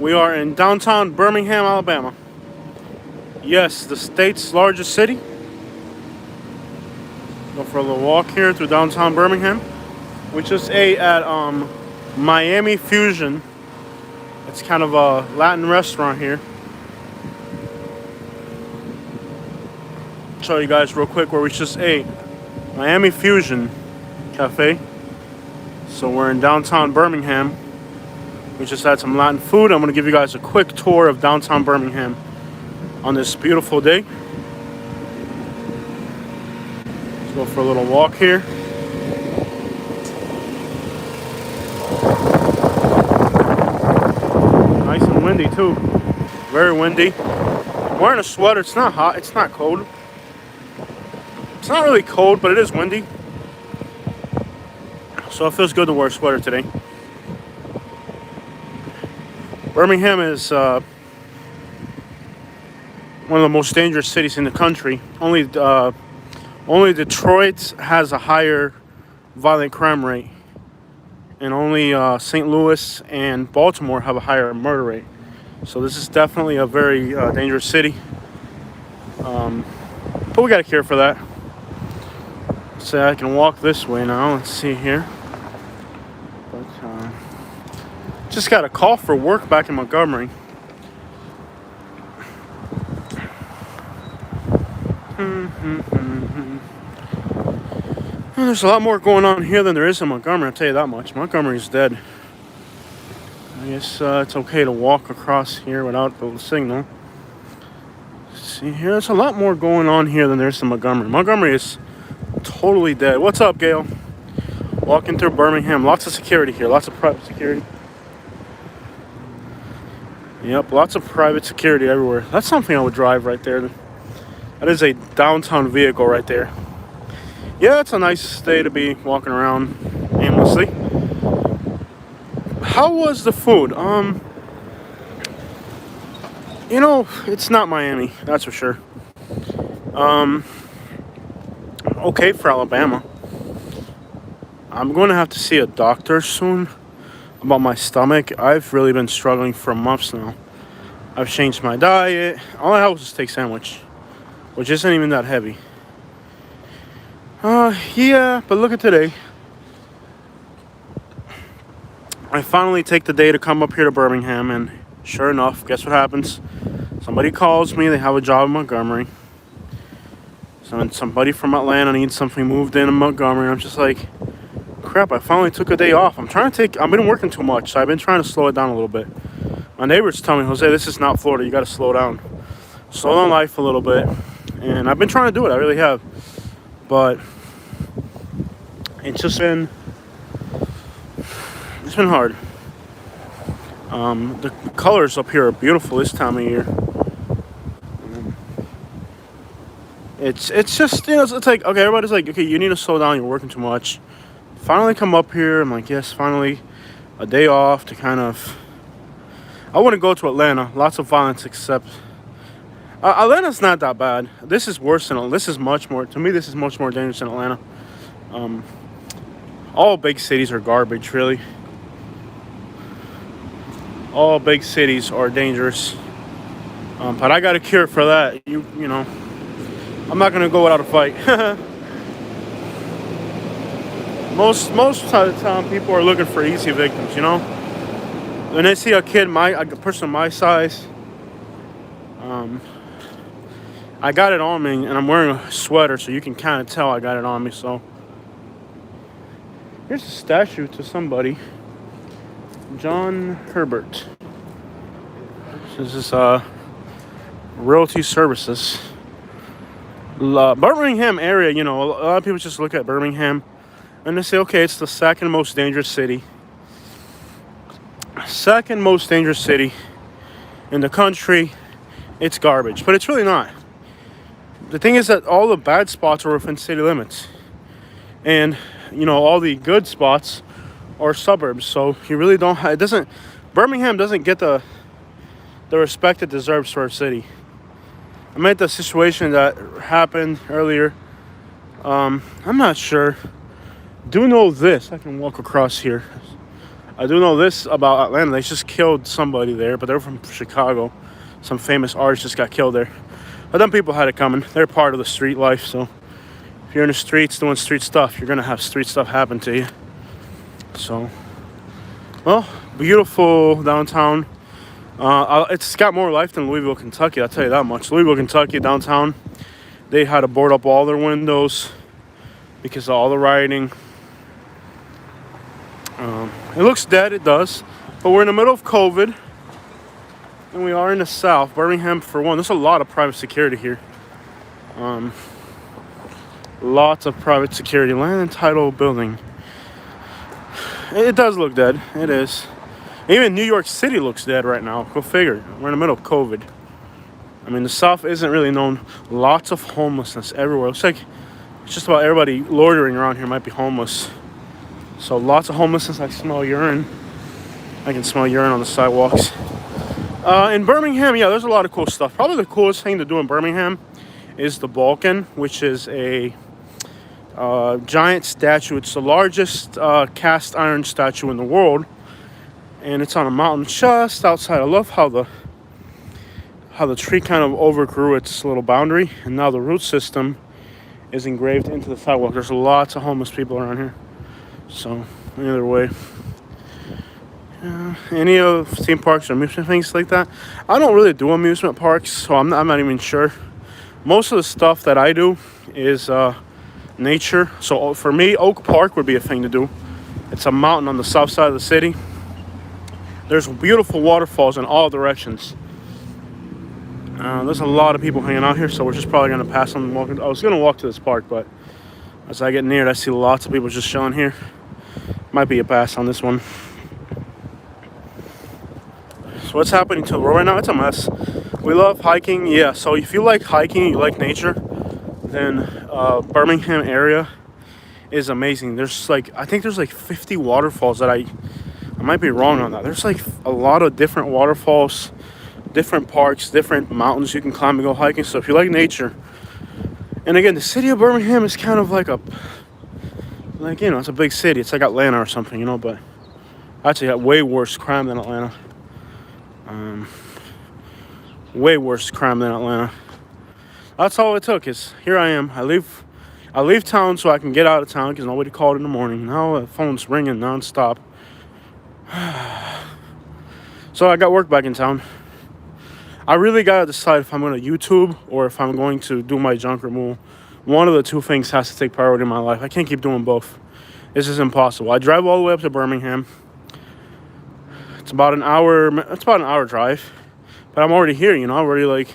We are in downtown Birmingham, Alabama. Yes, the state's largest city. Go for a little walk here through downtown Birmingham. We just ate at Miami Fusion. It's kind of a Latin restaurant here. Show you guys real quick where we just ate. Miami Fusion Cafe. So we're in downtown Birmingham. We just had some Latin food. I'm going to give you guys a quick tour of downtown Birmingham on this beautiful day. Let's go for a little walk here. Nice and windy too. Very windy. I'm wearing a sweater. It's not hot. It's not cold. It's not really cold, but it is windy. So it feels good to wear a sweater today. Birmingham is one of the most dangerous cities in the country. Only Detroit has a higher violent crime rate, and only St. Louis and Baltimore have a higher murder rate. So this is definitely a very dangerous city. But we got a cure for that. So I can walk this way now. Let's see here. But just got a call for work back in Montgomery. There's a lot more going on here than there is in Montgomery, I'll tell you that much. Montgomery's dead. I guess it's okay to walk across here without the signal. See here, there's a lot more going on here than there is in Montgomery. Montgomery is totally dead. What's up, Gail? Walking through Birmingham. Lots of security here. Lots of private security. Yep, lots of private security everywhere. That's something I would drive right there. That is a downtown vehicle right there. Yeah, it's a nice day to be walking around aimlessly. How was the food? It's not Miami, that's for sure. Okay for Alabama. I'm going to have to see a doctor soon about my stomach. I've really been struggling for months now. I've changed my diet. All I have is a steak sandwich, which isn't even that heavy. Yeah, but look at today. I finally take the day to come up here to Birmingham, and sure enough, guess what happens? Somebody calls me. They have a job in Montgomery. Somebody from Atlanta needs something moved in Montgomery. I'm just like, crap, I finally took a day off. I've been working too much, so I've been trying to slow it down a little bit. My neighbors tell me, Jose, this is not Florida. You got to slow down. Slow down life a little bit. And I've been trying to do it. I really have. But it's been hard. The colors up here are beautiful this time of year. It's just, it's like, okay, everybody's like, okay, you need to slow down, you're working too much. Finally come up here, I'm like, yes, finally a day off to kind of, I wouldn't go to Atlanta, lots of violence, except Atlanta's not that bad. This is worse than, this is much more dangerous than Atlanta. All big cities are garbage, really. All big cities are dangerous. But I got a cure for that. You know, I'm not gonna go without a fight. Most of the time, people are looking for easy victims. You know, when they see a person my size, I got it on me, and I'm wearing a sweater, so you can kind of tell I got it on me. So here's a statue to somebody, John Herbert. This is Realty Services. Birmingham area, a lot of people just look at Birmingham and they say, okay, it's the second most dangerous city. Second most dangerous city in the country. It's garbage, but it's really not. The thing is that all the bad spots are within city limits. And, all the good spots are suburbs. So you really Birmingham doesn't get the respect it deserves for a city. I meant the situation that happened earlier. I'm not sure. Do know this. I can walk across here. I do know this about Atlanta. They just killed somebody there, but they're from Chicago. Some famous artist just got killed there. But them people had it coming. They're part of the street life, so if you're in the streets doing street stuff, you're gonna have street stuff happen to you. So, well, beautiful downtown. It's got more life than Louisville, Kentucky. I'll tell you that much. Louisville, Kentucky, downtown, they had to board up all their windows because of all the rioting. It looks dead, it does, but we're in the middle of COVID, and we are in the South. Birmingham, for one, there's a lot of private security here. Lots of private security. Land and title building. It does look dead. It is. Even New York City looks dead right now. Go figure. We're in the middle of COVID. I mean, the South isn't really known. Lots of homelessness everywhere. Looks like just about everybody loitering around here might be homeless. So lots of homelessness. I smell urine. I can smell urine on the sidewalks. In Birmingham, yeah, there's a lot of cool stuff. Probably the coolest thing to do in Birmingham is the Balkan, which is a giant statue. It's the largest cast iron statue in the world, and it's on a mountain just outside. I love how the tree kind of overgrew its little boundary, and now the root system is engraved into the sidewalk. There's lots of homeless people around here. So either way, any of theme parks or amusement things like that, I don't really do amusement parks, so I'm not even sure. Most of the stuff that I do is nature. So for me, Oak Park would be a thing to do. It's a mountain on the south side of the city. There's beautiful waterfalls in all directions. There's a lot of people hanging out here, so we're just probably going to pass on walking. I was going to walk to this park, but as I get near it, I see lots of people just chilling here. Might be a pass on this one. So what's happening to the road right now? It's a mess. We love hiking. Yeah, so if you like hiking, you like nature, then Birmingham area is amazing. There's I think there's 50 waterfalls that I might be wrong on that. There's a lot of different waterfalls, different parks, different mountains you can climb and go hiking. So if you like nature, and again, the city of Birmingham is kind of it's a big city. It's like Atlanta or something, but actually got way worse crime than Atlanta. Way worse crime than Atlanta. That's all it took. Is here I am. I leave town so I can get out of town because nobody called in the morning. Now the phone's ringing nonstop. So I got work back in town. I really gotta decide if I'm gonna YouTube or if I'm going to do my junk removal. One of the two things has to take priority in my life. I can't keep doing both. This is impossible. I drive all the way up to Birmingham. It's about an hour. It's about an hour drive, but I'm already here. I already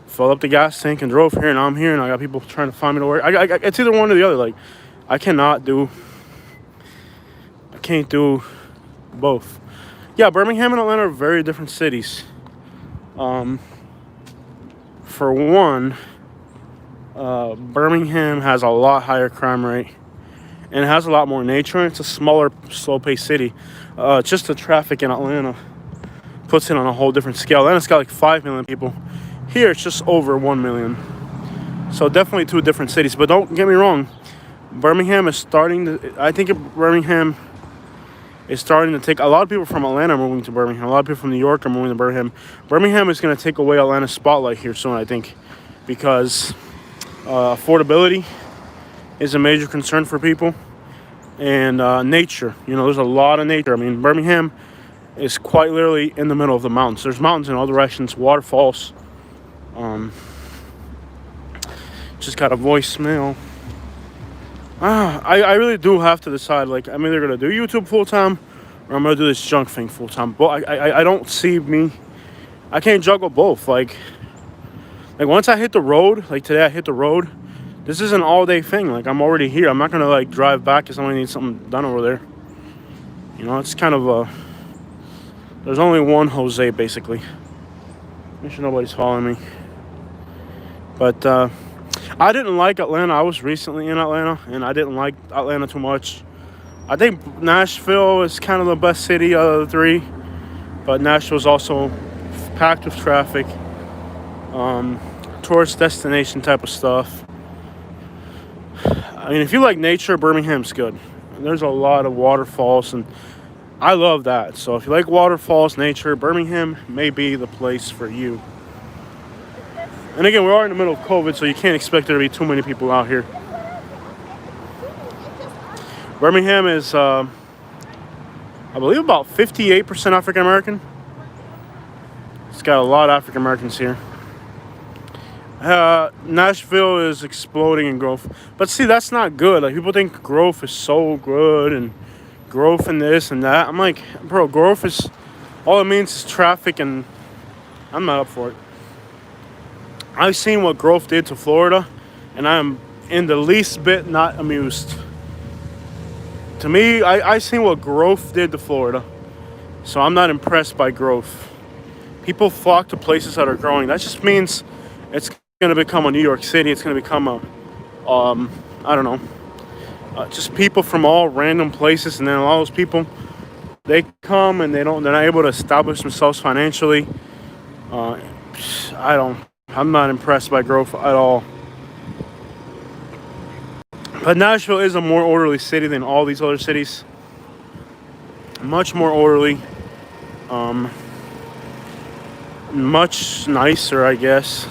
filled up the gas tank and drove here, and I'm here, and I got people trying to find me to work. It's either one or the other. I can't do both. Yeah, Birmingham and Atlanta are very different cities. For one, Birmingham has a lot higher crime rate, and it has a lot more nature, and it's a smaller, slow-paced city. Just the traffic in Atlanta puts it on a whole different scale. Atlanta's got 5 million people. Here, it's just over 1 million. So definitely two different cities. But don't get me wrong, Birmingham is starting to... I think Birmingham is starting to take... A lot of people from Atlanta are moving to Birmingham. A lot of people from New York are moving to Birmingham. Birmingham is going to take away Atlanta's spotlight here soon, I think, because affordability is a major concern for people. And nature. There's a lot of nature. I mean, Birmingham is quite literally in the middle of the mountains. There's mountains in all directions, waterfalls. Just got a voicemail. I really do have to decide. I'm either gonna do YouTube full time or I'm gonna do this junk thing full time. But I don't see me. I can't juggle both. Once I hit the road, today I hit the road. This is an all-day thing. I'm already here. I'm not gonna drive back because somebody needs something done over there. It's kind of there's only one Jose basically. Make sure nobody's following me. But I didn't like Atlanta. I was recently in Atlanta, and I didn't like Atlanta too much. I think Nashville is kind of the best city out of the three, but Nashville's also packed with traffic, tourist destination type of stuff. I mean, if you like nature, Birmingham's good. There's a lot of waterfalls, and I love that. So if you like waterfalls, nature, Birmingham may be the place for you. And again, we are in the middle of COVID, so you can't expect there to be too many people out here. Birmingham is, I believe, about 58% African American. It's got a lot of African Americans here. Nashville is exploding in growth, but see, that's not good. Like, people think growth is so good and growth and this and that. I'm like, bro, growth is all it means is traffic, and I'm not up for it. I've seen what growth did to Florida, and I'm in the least bit not amused. To me, I've seen what growth did to Florida, so I'm not impressed by growth. People flock to places that are growing. That just means it's going to become a New York City. It's going to become a, I don't know, just people from all random places, and then all those people, they come and they're not able to establish themselves financially. I'm not impressed by growth at all. But Nashville is a more orderly city than all these other cities. Much more orderly. Much nicer, I guess.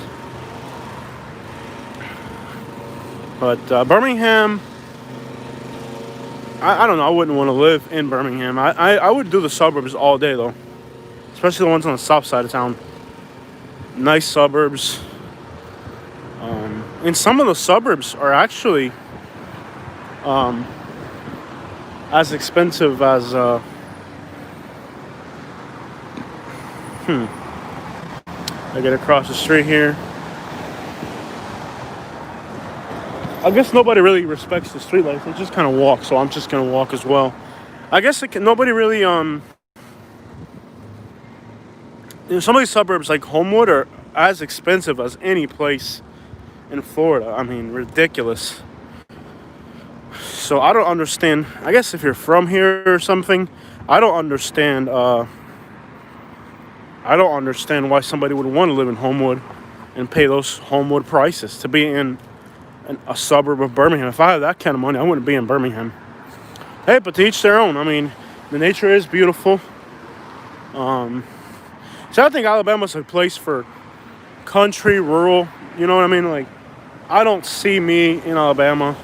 But Birmingham, I don't know. I wouldn't want to live in Birmingham. I would do the suburbs all day, though. Especially the ones on the south side of town. Nice suburbs. And some of the suburbs are actually as expensive as... I get across the street here. I guess nobody really respects the streetlights. They just kind of walk, so I'm just gonna walk as well. I guess nobody really some of these suburbs like Homewood are as expensive as any place in Florida. I mean, ridiculous. So I don't understand. I guess if you're from here or something, I don't understand why somebody would want to live in Homewood and pay those Homewood prices to be in a suburb of Birmingham. If I had that kind of money, I wouldn't be in Birmingham. Hey, but to each their own. I mean, the nature is beautiful. So I think Alabama's a place for country, rural. You know what I mean? Like, I don't see me in Alabama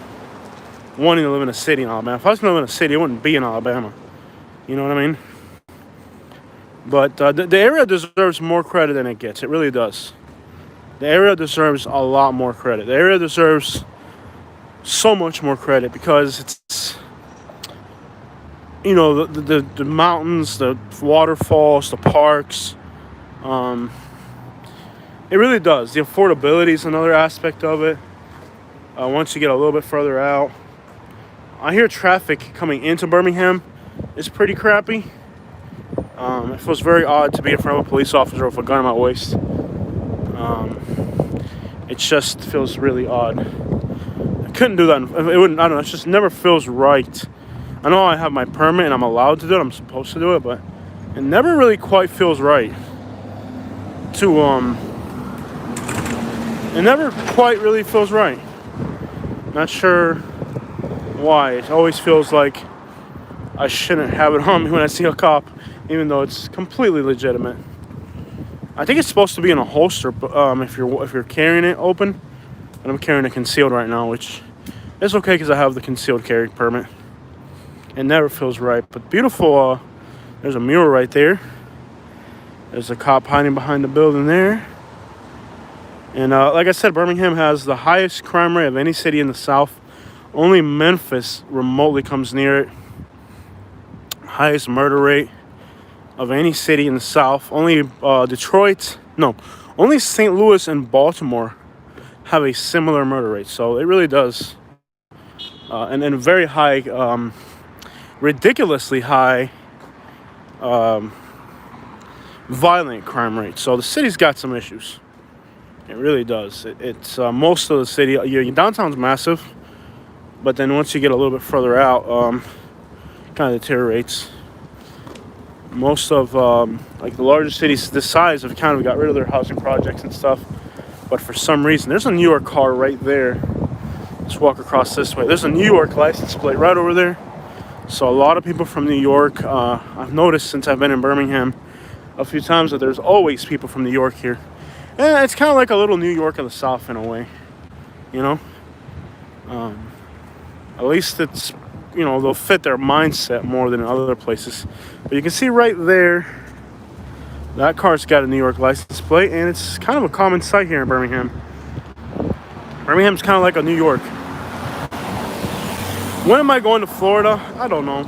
wanting to live in a city in Alabama. If I was going to live in a city, I wouldn't be in Alabama. You know what I mean? But the area deserves more credit than it gets. It really does. The area deserves a lot more credit. The area deserves so much more credit because it's, you know, the mountains, the waterfalls, the parks. It really does. The affordability is another aspect of it. Once you get a little bit further out, I hear traffic coming into Birmingham is pretty crappy. It feels very odd to be in front of a police officer with a gun at my waist. It just feels really odd. I couldn't do that. It wouldn't. I don't know. It just never feels right. I know I have my permit and I'm allowed to do it. I'm supposed to do it, but it never really quite feels right. It never quite really feels right. Not sure why. It always feels like I shouldn't have it on me when I see a cop, even though it's completely legitimate. I think it's supposed to be in a holster, if you're carrying it open. But I'm carrying it concealed right now, which is okay because I have the concealed carry permit. It never feels right, but beautiful. There's a mural right there. There's a cop hiding behind the building there. And like I said, Birmingham has the highest crime rate of any city in the South. Only Memphis remotely comes near it. Highest murder rate of any city in the South. Only only St. Louis and Baltimore have a similar murder rate. So it really does. And then very high, ridiculously high violent crime rate. So the city's got some issues. It really does. It's most of the city. Your downtown's massive, but then once you get a little bit further out, kind of deteriorates. Most of like the larger cities this size have kind of got rid of their housing projects and stuff, but for some reason there's a New York car right there. Let's walk across this way. There's a New York license plate right over there. So a lot of people from New York. I've noticed since I've been in Birmingham a few times that there's always people from New York here. And it's kind of like a little New York of the South in a way, you know. At least it's, they'll fit their mindset more than in other places. But you can see right there, that car's got a New York license plate, and it's kind of a common sight here in Birmingham. Birmingham's kind of like a New York. When am I going to Florida? I don't know.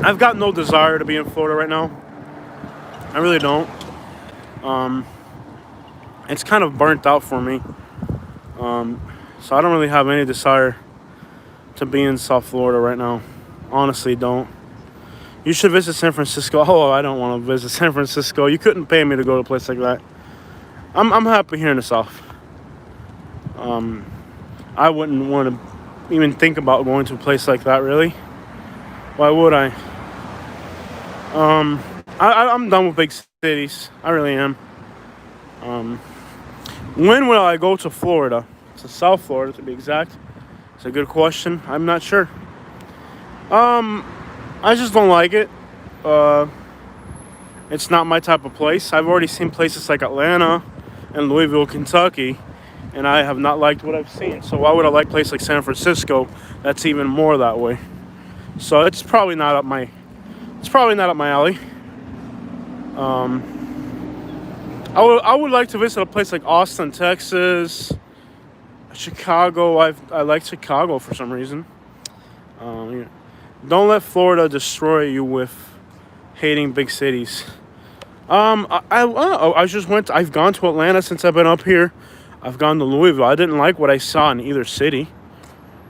I've got no desire to be in Florida right now. I really don't. It's kind of burnt out for me. So I don't really have any desire to be in South Florida right now. Honestly, don't. You should visit San Francisco. Oh, I don't want to visit San Francisco. You couldn't pay me to go to a place like that. I'm happy here in the South. I wouldn't want to even think about going to a place like that, really. Why would I? I'm done with big cities. I really am. When will I go to Florida? To South Florida, to be exact. It's a good question. I'm not sure. I just don't like it. It's not my type of place. I've already seen places like Atlanta and Louisville, Kentucky, and I have not liked what I've seen. So why would I like a place like San Francisco that's even more that way? So it's probably not up my alley. I would like to visit a place like Austin, Texas, Chicago. I like Chicago for some reason. Don't let Florida destroy you with hating big cities. I've gone to Atlanta since I've been up here. I've gone to Louisville. I didn't like what I saw in either city.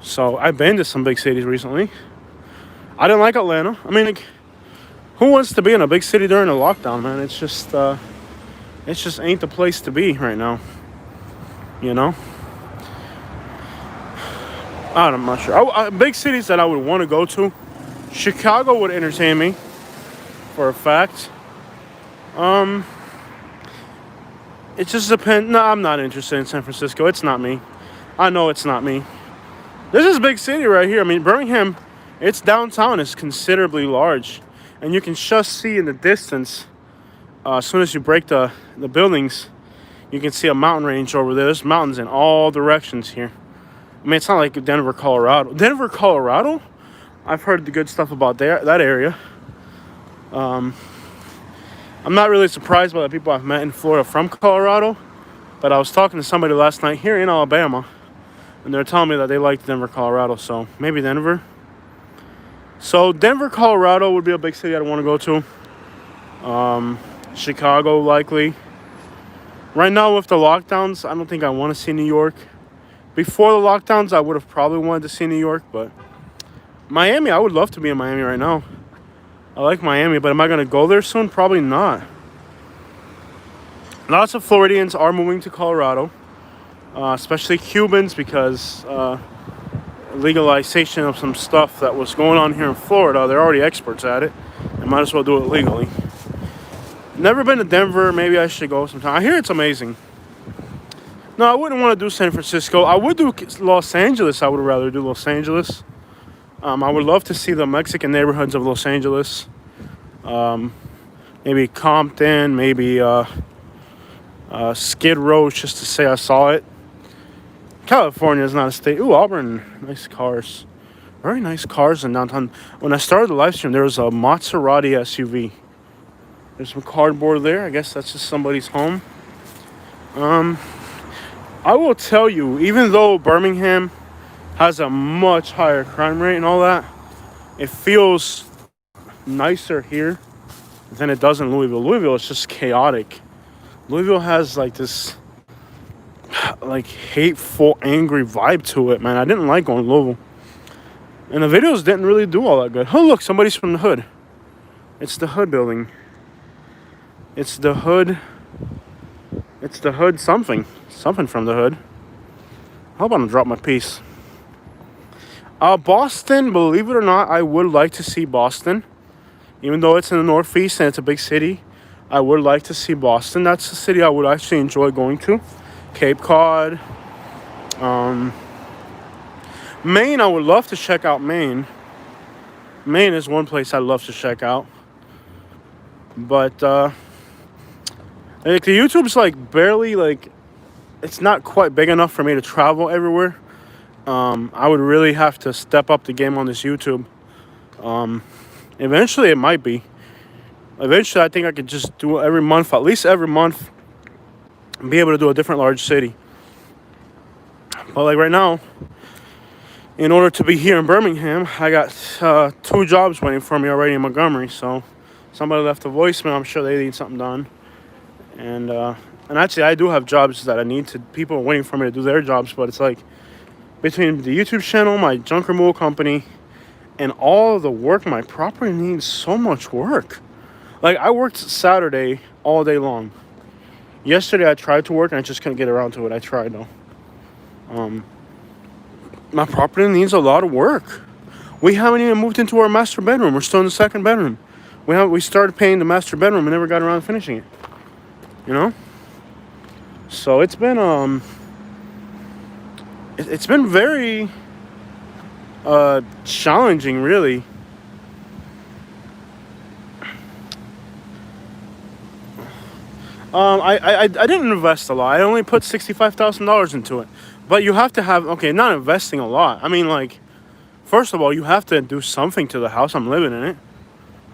So I've been to some big cities recently. I didn't like Atlanta. I mean, who wants to be in a big city during a lockdown, man? It's just ain't the place to be right now. I'm not sure. Big cities that I would want to go to. Chicago would entertain me, for a fact. It just depends. No, I'm not interested in San Francisco. It's not me. I know it's not me. This is a big city right here. I mean, Birmingham, its downtown is considerably large. And you can just see in the distance, as soon as you break the buildings, you can see a mountain range over there. There's mountains in all directions here. I mean, it's not like Denver, Colorado. Denver, Colorado? I've heard the good stuff about that area. I'm not really surprised by the people I've met in Florida from Colorado. But I was talking to somebody last night here in Alabama. And they're telling me that they liked Denver, Colorado. So maybe Denver. So Denver, Colorado would be a big city I'd want to go to. Chicago, likely. Right now with the lockdowns, I don't think I want to see New York. Before the lockdowns, I would have probably wanted to see New York, but Miami, I would love to be in Miami right now. I like Miami, but am I going to go there soon? Probably not. Lots of Floridians are moving to Colorado, especially Cubans, because legalization of some stuff that was going on here in Florida. They're already experts at it. They might as well do it legally. Never been to Denver. Maybe I should go sometime. I hear it's amazing. No, I wouldn't want to do San Francisco. I would do Los Angeles. I would rather do Los Angeles. I would love to see the Mexican neighborhoods of Los Angeles. Maybe Compton, maybe Skid Row, just to say I saw it. California is not a state. Ooh, Auburn, nice cars. Very nice cars in downtown. When I started the live stream, there was a Maserati SUV. There's some cardboard there. I guess that's just somebody's home. I will tell you, even though Birmingham has a much higher crime rate and all that, it feels nicer here than it does in Louisville. Louisville is just chaotic. Louisville has like this hateful, angry vibe to it, man. I didn't like going to Louisville. And the videos didn't really do all that good. Oh, look, somebody's from the hood. It's the hood building. It's the hood. It's the hood something. Something from the hood. How about I drop my piece? Boston, believe it or not, I would like to see Boston. Even though it's in the Northeast and it's a big city, I would like to see Boston. That's the city I would actually enjoy going to. Cape Cod. Maine, I would love to check out Maine. Maine is one place I'd love to check out. But like the YouTube's like barely like it's not quite big enough for me to travel everywhere. I would really have to step up the game on this YouTube. Eventually, it might be. Eventually, I think I could just do it every month, at least every month, and be able to do a different large city. But like right now, in order to be here in Birmingham, I got 2 jobs waiting for me already in Montgomery. So somebody left a voicemail. I'm sure they need something done. And actually, I do have jobs that I need to. People are waiting for me to do their jobs, but it's like between the YouTube channel, my junk removal company, and all of the work, my property needs so much work. Like I worked Saturday all day long. Yesterday I tried to work and I just couldn't get around to it. I tried though. My property needs a lot of work. We haven't even moved into our master bedroom. We're still in the second bedroom. We started paying the master bedroom and never got around to finishing it. You know? So it's been very challenging, really. I didn't invest a lot. I only put $65,000 into it. But you have to have, okay, not investing a lot. I mean, like, first of all, you have to do something to the house. I'm living in it.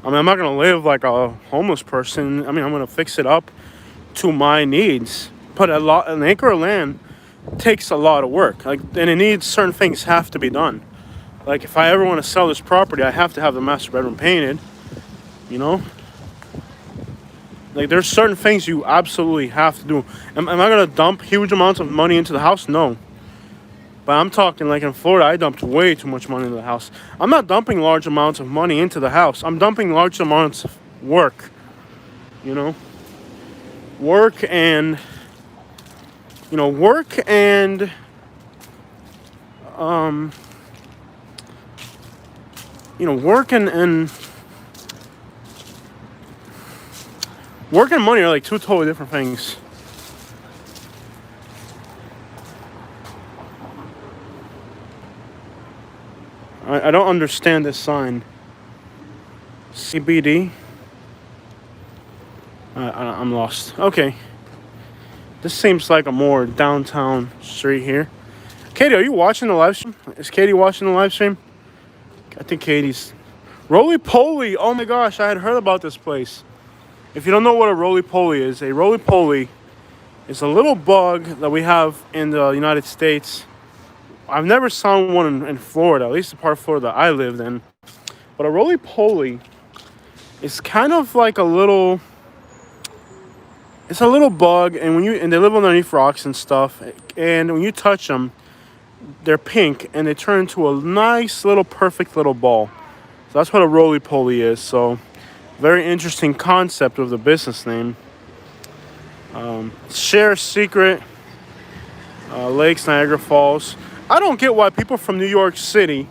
I mean, I'm not going to live like a homeless person. I mean, I'm going to fix it up to my needs. But an acre of land takes a lot of work. Like, and it needs certain things have to be done. Like, if I ever want to sell this property, I have to have the master bedroom painted, you know? Like, there's certain things you absolutely have to do. Am I going to dump huge amounts of money into the house? No. But I'm talking like in Florida, I dumped way too much money into the house. I'm not dumping large amounts of money into the house. I'm dumping large amounts of work, you know? Work and, work and work and money are like 2 totally different things. I don't understand this sign. CBD. I'm lost. Okay. This seems like a more downtown street here. Katie, are you watching the live stream? Is Katie watching the live stream? I think Katie's. Roly-poly. Oh my gosh, I had heard about this place. If you don't know what a roly-poly is, a roly-poly is a little bug that we have in the United States. I've never saw one in Florida, at least the part of Florida that I lived in. But a roly-poly is kind of like it's a little bug, and they live underneath rocks and stuff. And when you touch them, they're pink, and they turn into a nice little perfect little ball. So that's what a roly-poly is. So very interesting concept of the business name. Share Secret, Lakes, Niagara Falls. I don't get why people from New York City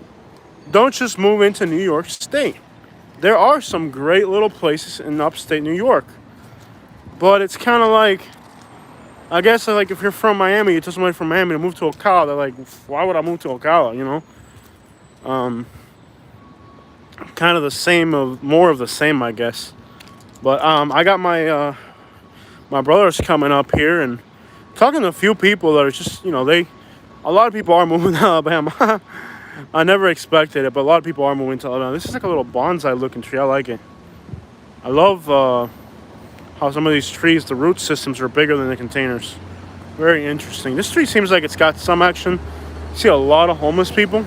don't just move into New York State. There are some great little places in upstate New York. But it's kind of like, I guess like if you're from Miami, you tell somebody from Miami to move to Ocala, they're like, why would I move to Ocala, you know? Kind of the same, more of the same, I guess. But I got my brothers coming up here and talking to a few people that are just, a lot of people are moving to Alabama. I never expected it, but a lot of people are moving to Alabama. This is like a little bonsai looking tree. I like it. I love how some of these trees, the root systems are bigger than the containers. Very interesting. This tree seems like it's got some action. I see a lot of homeless people.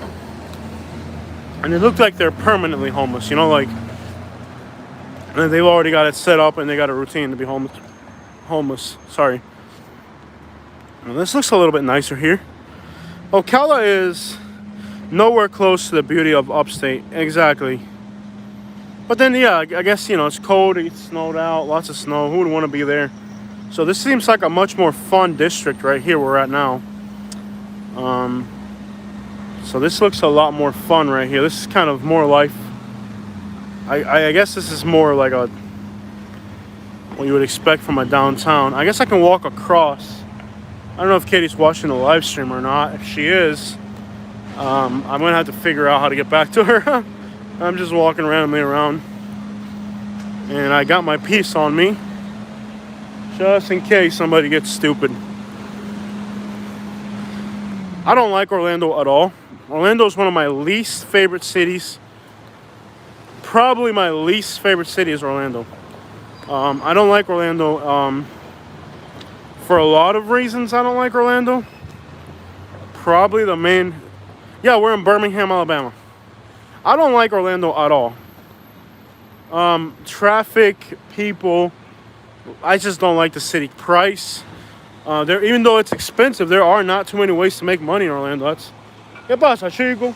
And they look like they're permanently homeless, like and they've already got it set up and they got a routine to be homeless. Sorry. Now, this looks a little bit nicer here. Ocala is nowhere close to the beauty of upstate. Exactly. But then, yeah, I guess, it's cold. It's snowed out. Lots of snow. Who would want to be there? So this seems like a much more fun district right here we're at now. So this looks a lot more fun right here. This is kind of more life. I guess this is more like what you would expect from a downtown. I guess I can walk across. I don't know if Katie's watching the live stream or not. If she is, I'm gonna have to figure out how to get back to her. I'm just walking randomly around, and I got my piece on me, just in case somebody gets stupid. I don't like Orlando at all. Orlando is one of my least favorite cities. Probably my least favorite city is Orlando. I don't like Orlando for a lot of reasons. I don't like Orlando. Probably the main... Yeah, we're in Birmingham, Alabama. I don't like Orlando at all. Traffic, people. I just don't like the city. Price. Even though it's expensive, there are not too many ways to make money in Orlando. That's... ¿Qué pasa, chico?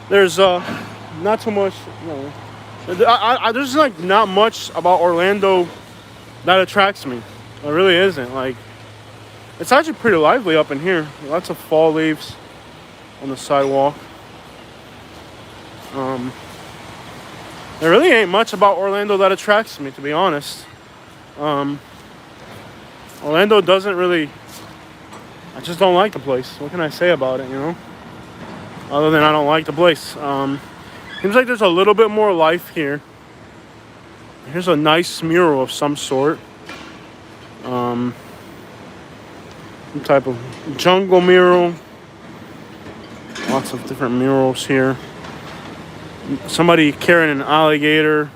There's not too much... No. There's like not much about Orlando that attracts me. It really isn't. Like, it's actually pretty lively up in here. Lots of fall leaves on the sidewalk. There really ain't much about Orlando that attracts me, to be honest. Orlando doesn't really... I just don't like the place. What can I say about it, you know? Other than I don't like the place. Seems like there's a little bit more life here. Here's a nice mural of some sort. Some type of jungle mural. Lots of different murals here. Somebody carrying an alligator.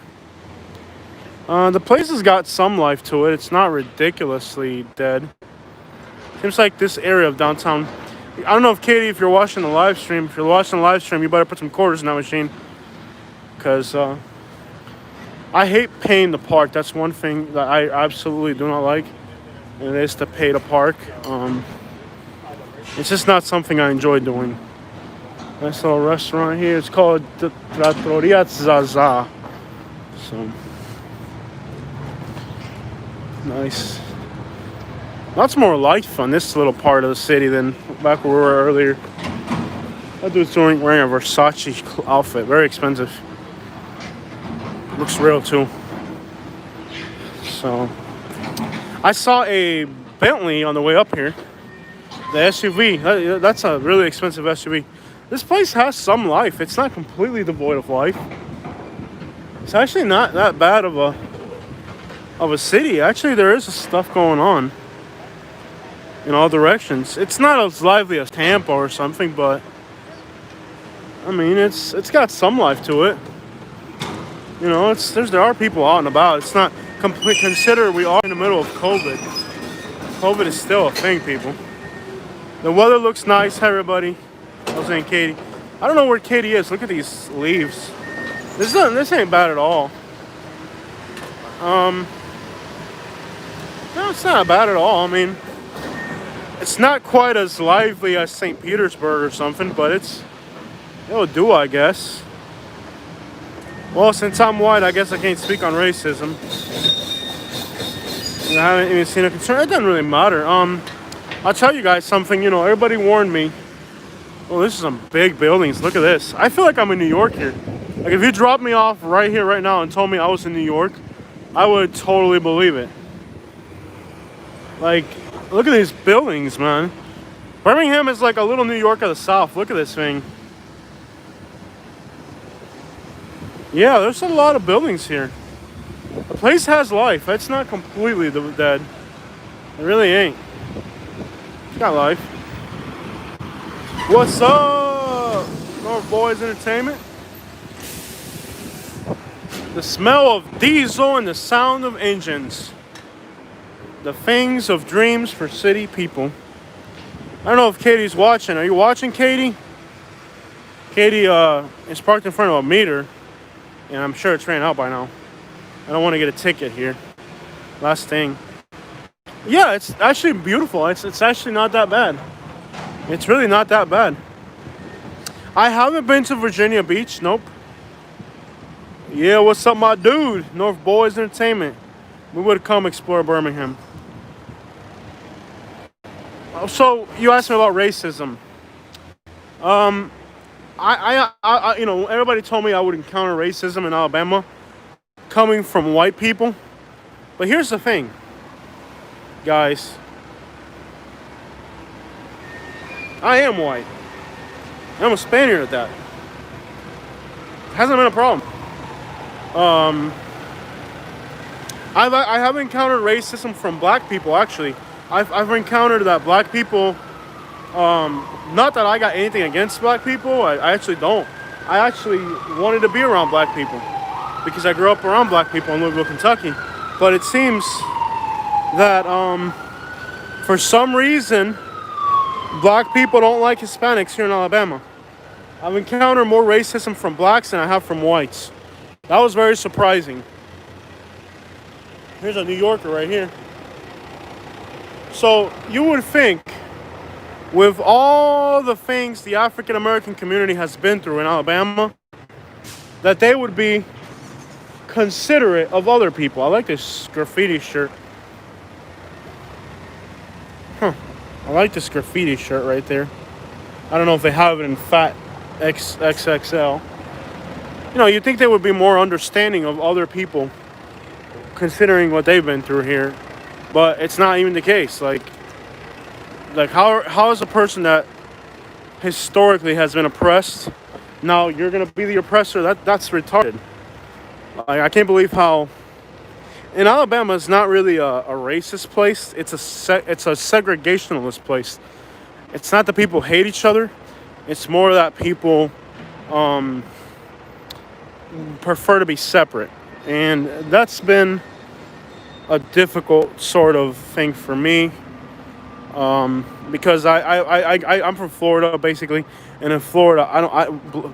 The place has got some life to it. It's not ridiculously dead. Seems like this area of downtown... I don't know if Katie, if you're watching the live stream, if you're watching the live stream, you better put some quarters in that machine. Because I hate paying to park. That's one thing that I absolutely do not like. And it is to pay to park. It's just not something I enjoy doing. Nice little restaurant here. It's called Trattoria Zaza. So, nice. Lots more life on this little part of the city than back where we were earlier. That dude's wearing a Versace outfit. Very expensive. Looks real too. So, I saw a Bentley on the way up here. The SUV. That's a really expensive SUV. This place has some life. It's not completely devoid of life. It's actually not that bad of a city. Actually, there is stuff going on in all directions. It's not as lively as Tampa or something, but I mean, it's got some life to it. You know, there are people out and about. It's not complete. Consider we are in the middle of COVID. COVID is still a thing, people. The weather looks nice. Hi, everybody. I was saying Katie. I don't know where Katie is. Look at these leaves. This ain't bad at all. No, it's not bad at all. I mean, it's not quite as lively as St. Petersburg or something, but it'll do, I guess. Well, since I'm white, I guess I can't speak on racism. I haven't even seen a concern. It doesn't really matter. I'll tell you guys something. You know, everybody warned me. Oh, this is some big buildings. Look at this. I feel like I'm in New York here. Like, if you dropped me off right here, right now, and told me I was in New York, I would totally believe it. Like, look at these buildings, man. Birmingham is like a little New York of the South. Look at this thing. Yeah, there's a lot of buildings here. The place has life. It's not completely dead. It really ain't. It's got life. What's up, North Boys Entertainment? The smell of diesel and the sound of engines. The things of dreams for city people. I don't know if Katie's watching. Are you watching, Katie? Katie is parked in front of a meter. And I'm sure it's ran out by now. I don't want to get a ticket here. Last thing. Yeah, it's actually beautiful. It's actually not that bad. It's really not that bad. I haven't been to Virginia Beach. Nope. Yeah, what's up, my dude? North Boys Entertainment. We would come explore Birmingham. So, you asked me about racism. I you know, everybody told me I would encounter racism in Alabama coming from white people. But here's the thing, guys. I am white. I'm a Spaniard at that. Hasn't been a problem. Um, I have encountered racism from black people, actually. I've encountered that black people, not that I got anything against black people, I actually don't. I actually wanted to be around black people because I grew up around black people in Louisville, Kentucky. But it seems that for some reason, black people don't like Hispanics here in Alabama. I've encountered more racism from blacks than I have from whites. That was very surprising. Here's a New Yorker right here. So you would think, with all the things the African American community has been through in Alabama, that they would be considerate of other people. I like this graffiti shirt. I like this graffiti shirt right there. I don't know if they have it in fat XXL. You know, you'd think they would be more understanding of other people considering what they've been through here, but it's not even the case. Like how is a person that historically has been oppressed, now you're gonna be the oppressor? That's retarded. Like, I can't believe how. And Alabama is not really a racist place. It's a segregationalist place. It's not that people hate each other. It's more that people prefer to be separate. And that's been a difficult sort of thing for me. Because I'm from Florida, basically. And in Florida,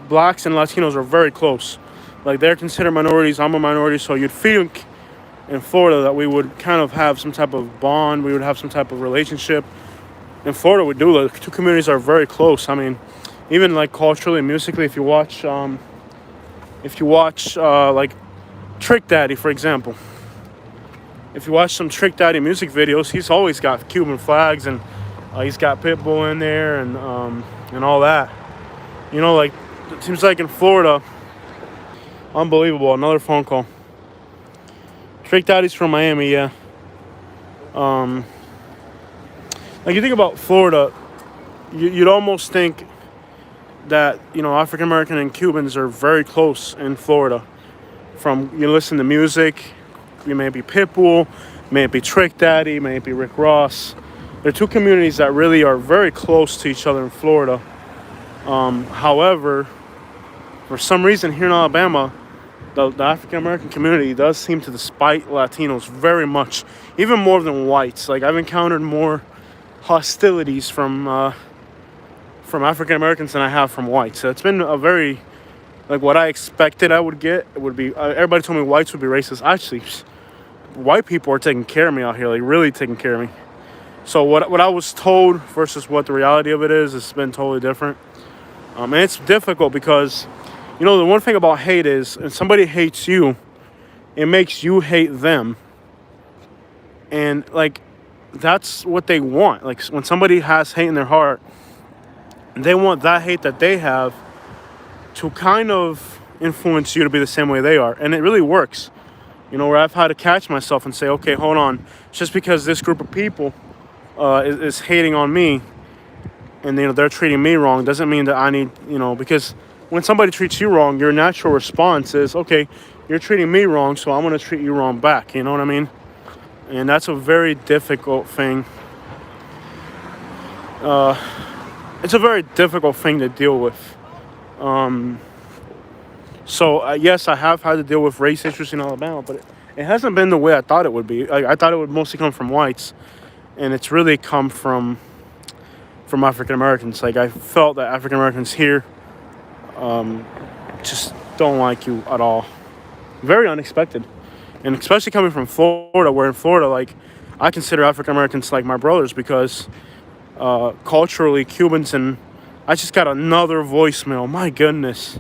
blacks and Latinos are very close. Like, they're considered minorities. I'm a minority. So you'd think in Florida that we would kind of have some type of bond. We would have some type of relationship. In Florida, we do. The two communities are very close. I mean, even like culturally and musically, if you watch like Trick Daddy, for example. If you watch some Trick Daddy music videos, he's always got Cuban flags, and he's got Pitbull in there, and all that. You know, like, it seems like in Florida, unbelievable. Another phone call. Trick Daddy's from Miami, yeah. Like, you think about Florida, you'd almost think that, you know, African American and Cubans are very close in Florida. From, you listen to music, you may be Pitbull, may it be Trick Daddy, may it be Rick Ross. They're two communities that really are very close to each other in Florida. However, for some reason here in Alabama, the African American community does seem to despite Latinos very much, even more than whites. Like, I've encountered more hostilities from African Americans than I have from whites. So it's been a very, like, what I expected I would get. It would be everybody told me whites would be racist. Actually, white people are taking care of me out here, like really taking care of me. So what I was told versus what the reality of it is, it's been totally different. And it's difficult because, you know, the one thing about hate is, if somebody hates you, it makes you hate them. And, like, that's what they want. Like, when somebody has hate in their heart, they want that hate that they have to kind of influence you to be the same way they are. And it really works. You know, where I've had to catch myself and say, okay, hold on. Just because this group of people is hating on me and, you know, they're treating me wrong, doesn't mean that I need, you know, because when somebody treats you wrong, your natural response is, okay, you're treating me wrong, so I'm going to treat you wrong back. You know what I mean? And that's a very difficult thing. It's a very difficult thing to deal with. So yes, I have had to deal with race issues in Alabama, but it hasn't been the way I thought it would be. I thought it would mostly come from whites, and it's really come from African Americans. Like, I felt that African Americans here just don't like you at all. Very unexpected. And especially coming from Florida, where in Florida, like, I consider African Americans like my brothers because culturally, Cubans, and I just got another voicemail. My goodness.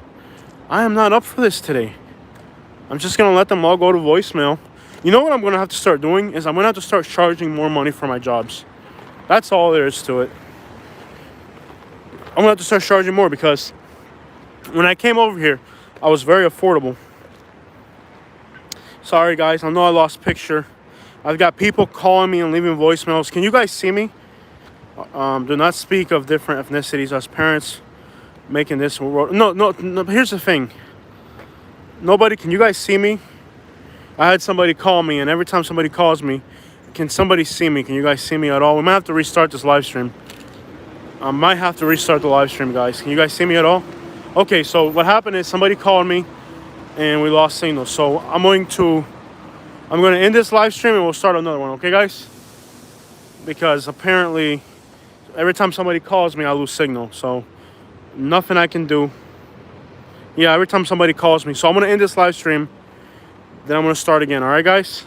I am not up for this today. I'm just going to let them all go to voicemail. You know what I'm going to have to start doing is I'm going to have to start charging more money for my jobs. That's all there is to it. I'm going to have to start charging more because when I came over here, I was very affordable. Sorry, guys. I know I lost picture. I've got people calling me and leaving voicemails. Can you guys see me? Do not speak of different ethnicities as parents making this world. No, no, no. Here's the thing. Nobody, can you guys see me? I had somebody call me, and every time somebody calls me, can somebody see me? Can you guys see me at all? We might have to restart this live stream. I might have to restart the live stream, guys. Can you guys see me at all? Okay, so what happened is somebody called me, and we lost signal. So I'm going to end this live stream, and we'll start another one. Okay, guys? Because apparently, every time somebody calls me, I lose signal. So nothing I can do. Yeah, every time somebody calls me. So I'm going to end this live stream. Then I'm going to start again. All right, guys?